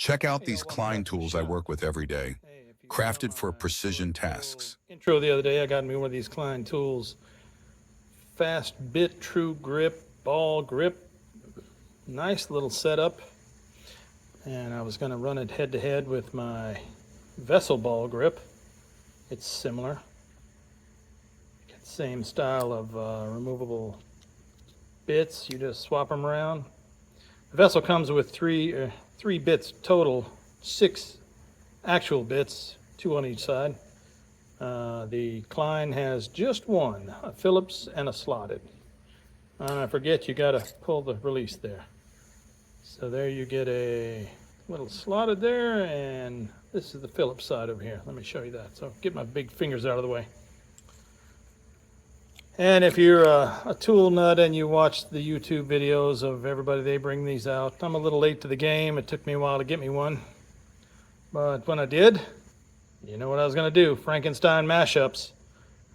Check out Hey, these y'all, welcome Klein back to the tools I show. work with every day, Hey, if you saw crafted for my precision little tasks. intro the other day, I got me one of these Klein tools. Fast bit, true grip, ball grip. Nice little setup. And I was going to run it head to head with my vessel ball grip. It's similar. Same style of removable bits. You just swap them around. The vessel comes with three bits total, 6 actual bits, 2 on each side. The Klein has just one, a Phillips and a slotted. And I forget you got to pull the release there. So there you get a little slotted there, and this is the Phillips side over here. Let me show you that. So get my big fingers out of the way. And if you're a tool nut and you watch the YouTube videos of everybody, they bring these out. I'm a little late to the game. It took me a while to get me one. But when I did, you know what I was going to do. Frankenstein mashups.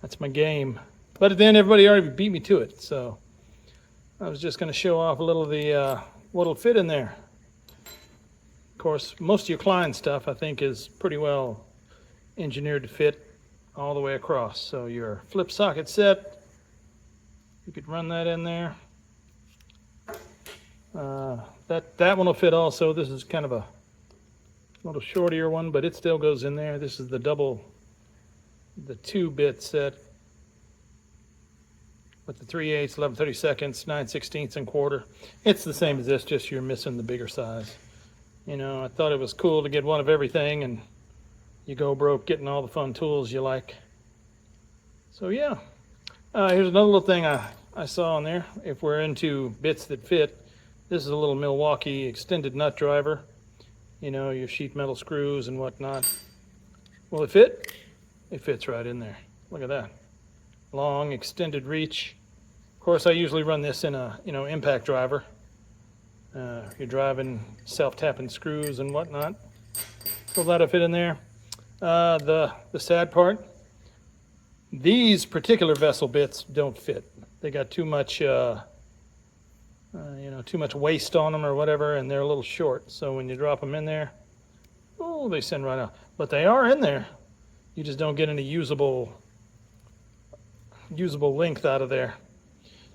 That's my game. But at the end, everybody already beat me to it. So I was just going to show off a little of the what'll fit in there. Of course, most of your Klein stuff, I think, is pretty well engineered to fit all the way across. So your flip socket set, you could run that in there. That one will fit also. This is kind of a little shortier one, but it still goes in there. This is the 2-bit set with the 3/8, 11/32, 9/16 and quarter. It's the same as this, just you're missing the bigger size. You know, I thought it was cool to get one of everything, and you go broke getting all the fun tools you like. So yeah. Here's another little thing I saw on there. If we're into bits that fit, this is a little Milwaukee extended nut driver. You know, your sheet metal screws and whatnot. Will it fit? It fits right in there. Look at that. Long, extended reach. Of course, I usually run this in a, impact driver. You're driving self-tapping screws and whatnot. So that'll fit in there. The sad part, these particular vessel bits don't fit. They got too much, too much waste on them or whatever, and they're a little short. So when you drop them in there, oh, they send right out. But they are in there. You just don't get any usable length out of there.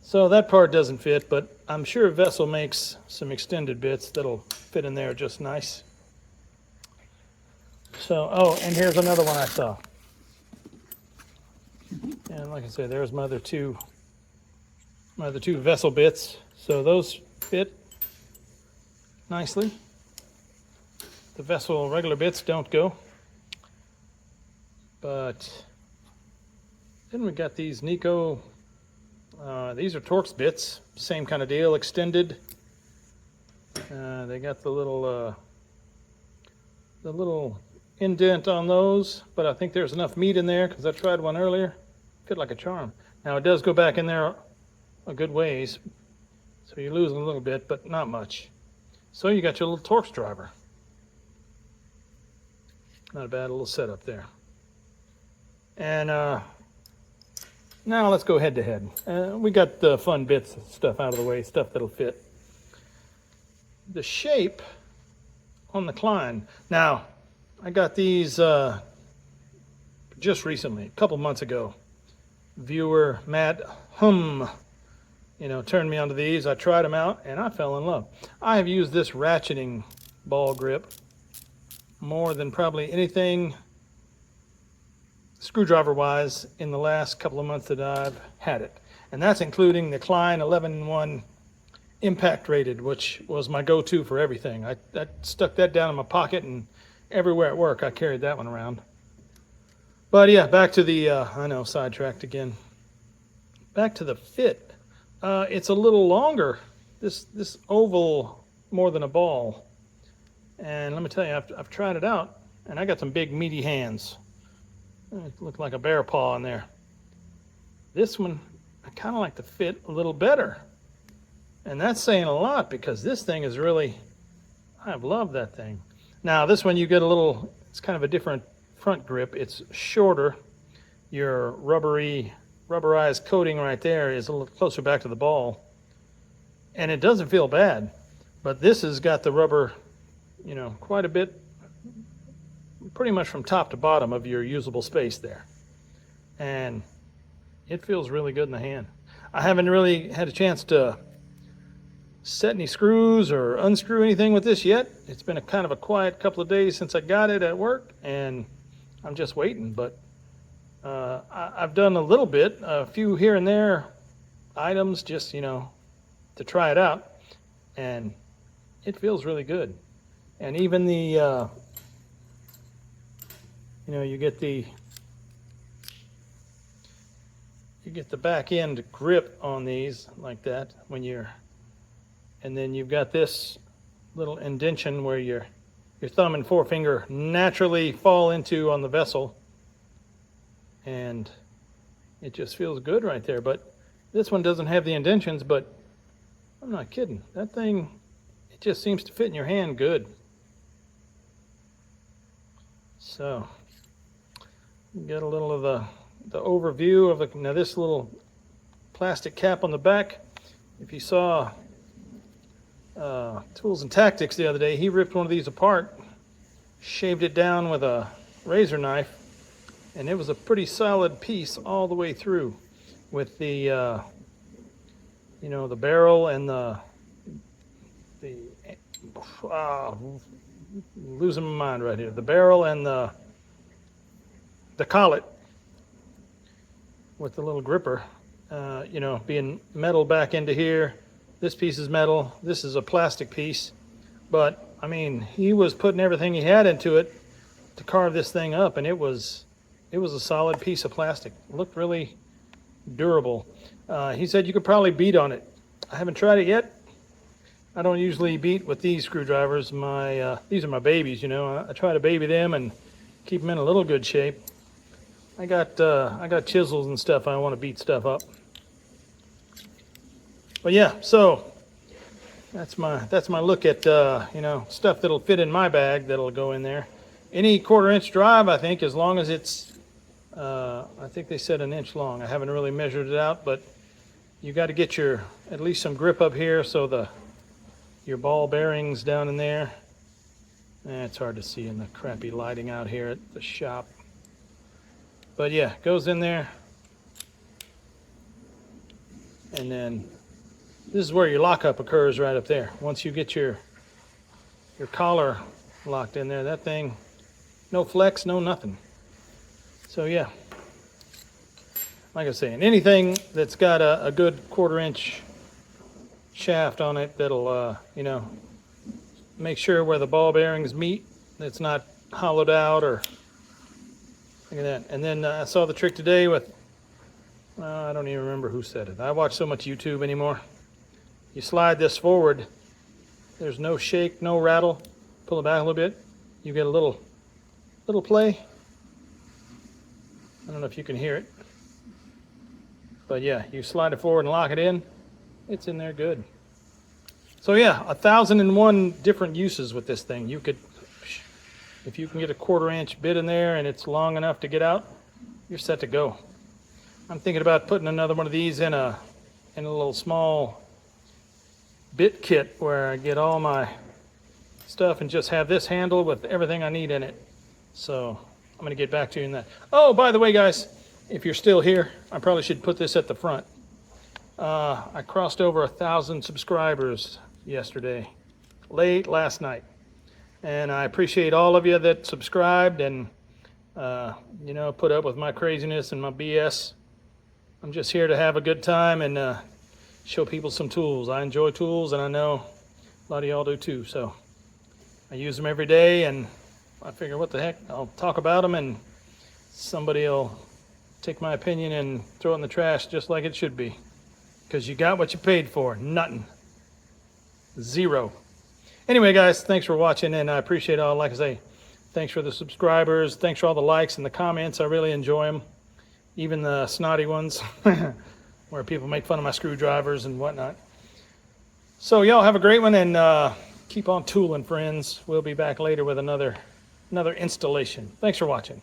So that part doesn't fit, but I'm sure Vessel makes some extended bits that'll fit in there just nice. So, and here's another one I saw. And like I said, there's my other two Vessel bits. So those fit nicely. The Vessel regular bits don't go. But then we got these Nico, these are Torx bits, same kind of deal, extended. They got the little indent on those, but I think there's enough meat in there because I tried one earlier. Fit like a charm. Now it does go back in there a good ways, so you're losing a little bit, but not much. So you got your little Torx driver. Not a bad little setup there. And now let's go head to head. We got the fun bits stuff out of the way, stuff that'll fit. The shape on the Klein. Now, I got these just recently, a couple months ago. Viewer Matt turned me onto these. I tried them out and I fell in love. I have used this ratcheting ball grip more than probably anything screwdriver wise in the last couple of months that I've had it. And that's including the Klein 11-in-1 impact rated, which was my go-to for everything. I stuck that down in my pocket, and everywhere at work I carried that one around. But yeah, back to the, I know, sidetracked again. Back to the fit. It's a little longer, this oval, more than a ball. And let me tell you, I've tried it out, and I got some big meaty hands. It looked like a bear paw in there. This one, I kind of like the fit a little better. And that's saying a lot because this thing is really, I've loved that thing. Now this one you get a little, it's kind of a different front grip. It's shorter. Your rubberized coating right there is a little closer back to the ball. And it doesn't feel bad. But this has got the rubber you know, quite a bit, pretty much from top to bottom of your usable space there. And it feels really good in the hand. I haven't really had a chance to set any screws or unscrew anything with this yet. It's been a kind of a quiet couple of days since I got it at work, and I'm just waiting. But I've done a little bit, a few here and there items, just, you know, to try it out, and it feels really good. And even the you know, you get the back end grip on these like that when you're, and then you've got this little indentation where your thumb and forefinger naturally fall into on the vessel, and it just feels good right there. But this one doesn't have the indentions, but I'm not kidding. That thing, it just seems to fit in your hand good. So you get a little of the overview of the, now this little plastic cap on the back. If you saw Tools and Tactics the other day, he ripped one of these apart, shaved it down with a razor knife, and it was a pretty solid piece all the way through, with the you know, the barrel and the losing my mind right here, the barrel and the collet with the little gripper, you know, being metal back into here. This piece is metal, this is a plastic piece, but I mean, he was putting everything he had into it to carve this thing up, and it was a solid piece of plastic. It looked really durable. He said you could probably beat on it. I haven't tried it yet. I don't usually beat with these screwdrivers. These are my babies, you know. I try to baby them and keep them in a little good shape. I got chisels and stuff. I want to beat stuff up. But yeah, so that's my look at you know, stuff that'll fit in my bag that'll go in there. Any 1/4 inch drive, I think, as long as it's I think they said 1 inch long. I haven't really measured it out, but you got to get your at least some grip up here, so your ball bearings down in there. It's hard to see in the crappy lighting out here at the shop. But yeah, goes in there. And then this is where your lockup occurs, right up there. Once you get your collar locked in there, that thing, no flex, no nothing. So yeah, like I was saying, anything that's got a good 1/4 inch shaft on it that'll you know, make sure where the ball bearings meet, it's not hollowed out, or look at that. And then I saw the trick today with, I don't even remember who said it. I watch so much YouTube anymore. You slide this forward, there's no shake, no rattle. Pull it back a little bit, you get a little play. I don't know if you can hear it, but yeah, you slide it forward and lock it in, it's in there good. So yeah, 1,001 different uses with this thing. You could, if you can get a 1/4 inch bit in there and it's long enough to get out, you're set to go. I'm thinking about putting another one of these in a little small bit kit where I get all my stuff and just have this handle with everything I need in it. So I'm going to get back to you in that. Oh, by the way, guys, if you're still here, I probably should put this at the front. I crossed over 1,000 subscribers yesterday, late last night. And I appreciate all of you that subscribed and, you know, put up with my craziness and my BS. I'm just here to have a good time and show people some tools. I enjoy tools, and I know a lot of y'all do too. So I use them every day, and I figure, what the heck, I'll talk about them, and somebody will take my opinion and throw it in the trash just like it should be. Because you got what you paid for. Nothing. Zero. Anyway, guys, thanks for watching, and I appreciate all. Like I say, thanks for the subscribers. Thanks for all the likes and the comments. I really enjoy them. Even the snotty ones where people make fun of my screwdrivers and whatnot. So y'all have a great one, and keep on tooling, friends. We'll be back later with another installation. Thanks for watching.